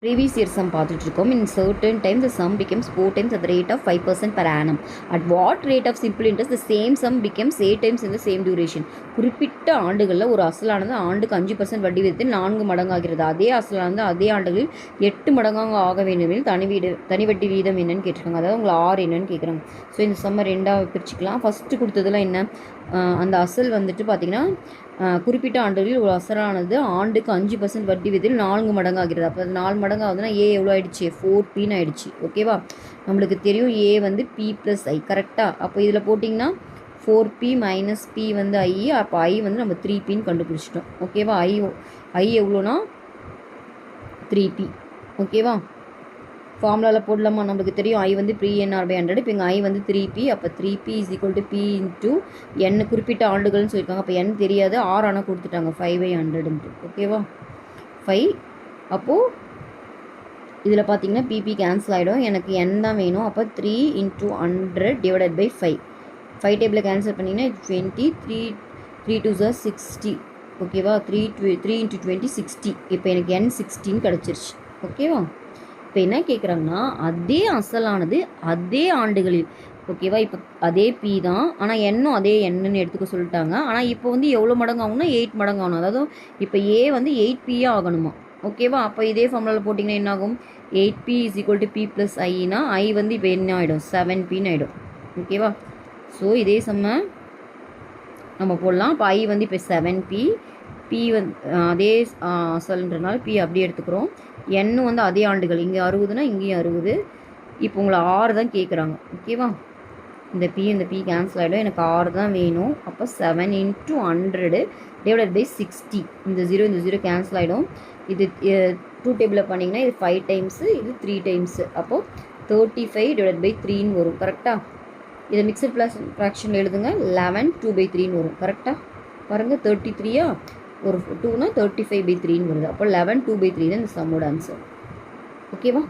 Previous year sum பார்த்துட்ருக்கோம். In certain times the sum becomes 4 times at the rate of 5% per annum. At what rate of simple interest the same sum becomes 8 times in the same duration? குறிப்பிட்ட ஆண்டுகளில் ஒரு அசலானது ஆண்டுக்கு 5% வட்டி விதத்தில் 4 மடங்காகிறது. அதே அசலானது அதே ஆண்டுகளில் 8 மடங்காக ஆக வேண்டுமெனில் தனி வட்டி வீதம் என்னன்னு கேட்டிருக்காங்க. அதாவது உங்களை ஆர் என்னன்னு கேட்குறாங்க. ஸோ இந்த சம்மை ரெண்டாக பிரிச்சுக்கலாம். ஃபஸ்ட்டு கொடுத்ததுலாம் என்ன, அந்த அசல் வந்துட்டு பார்த்திங்கன்னா குறிப்பிட்ட ஆண்டுகளில் ஒரு அசலானது ஆண்டுக்கு 5% வட்டி விதத்தில் 4 மடங்காகிறது. அப்போ 4 மடங்கு ஆகுதுன்னா ஏ எவ்வளோ ஆயிடுச்சு, 4Pன்னு ஆயிடுச்சு. ஓகேவா, நம்மளுக்கு தெரியும் ஏ வந்து P + I கரெக்டாக. அப்போ இதில் போட்டிங்கன்னா 4P - P வந்து I, அப்போ I வந்து நம்ம 3Pன்னு கண்டுபிடிச்சிட்டோம். ஓகேவா, I எவ்வளோனா 3P. ஓகேவா, ஃபார்முலாவில் போடலாமா, நம்மளுக்கு தெரியும் I வந்து P/100. இப்போ இங்கே I வந்து 3P. அப்போ 3P = P × N குறிப்பிட்ட ஆண்டுகள்னு சொல்லியிருக்காங்க. அப்போ N தெரியாது, R ஆனால் கொடுத்துட்டாங்க 5/100. ஓகேவா, 5. அப்போது இதில் பார்த்தீங்கன்னா PP கேன்சல் ஆகிடும், எனக்கு N தான் வேணும். அப்போ 3 × 100 / 5. 5 டேபிளில் கேன்சல் பண்ணிங்கன்னா 20, 3 2s are 60. ஓகேவா, 3 × 20 60. இப்போ எனக்கு N 16 கிடச்சிருச்சு. ஓகேவா, இப்போ என்ன கேட்குறாங்கன்னா அதே அசலானது அதே ஆண்டுகளில். ஓகேவா, இப்போ அதே P தான், ஆனால் எண்ணும் அதே எண்ணுன்னு எடுத்துக்க சொல்லிட்டாங்க. ஆனால் இப்போ வந்து எவ்வளோ மடங்கு ஆகும்னா 8 மடங்கு ஆகணும். அதாவது இப்போ ஏ வந்து 8P ஆகணுமா. ஓகேவா, அப்போ இதே ஃபார்முலாவில் போட்டிங்கன்னா என்ன ஆகும், 8P = P + Iனா I வந்து இப்போ என்ன ஆகிடும், 7Pன்னு ஆகிடும். ஓகேவா, ஸோ இதே சம்ம நம்ம போடலாம். இப்போ I வந்து இப்போ 7P, P வந்து அதே அசல்ன்றனால P அப்படியே எடுத்துக்கிறோம். எண்ணும் வந்து அதே ஆண்டுகள், இங்கே 60னா இங்கேயும் 60. இப்போ உங்களை 6 தான் கேட்குறாங்க. ஓகேவா, இந்த P கேன்சல் ஆகிடும், எனக்கு 6 தான் வேணும். அப்போ 7 × 100 / 60. இந்த 0 கேன்சல் ஆகிடும். இது 2 டேபிளில் பண்ணிங்கன்னா இது 5 டைம்ஸு, இது 3 டைம்ஸு. அப்போது 35 / 3ன்னு வரும். கரெக்டாக, இதை மிக்சட் ஃப்ராக்ஷனில் எழுதுங்க. 11 2/3ன்னு வரும். கரெக்டாக பாருங்கள், 33 ஒரு 2னா 35/3ன்னு வருது. அப்போ 11 2/3 தான் இந்த சம்மோட ஆன்சர். ஓகேவா.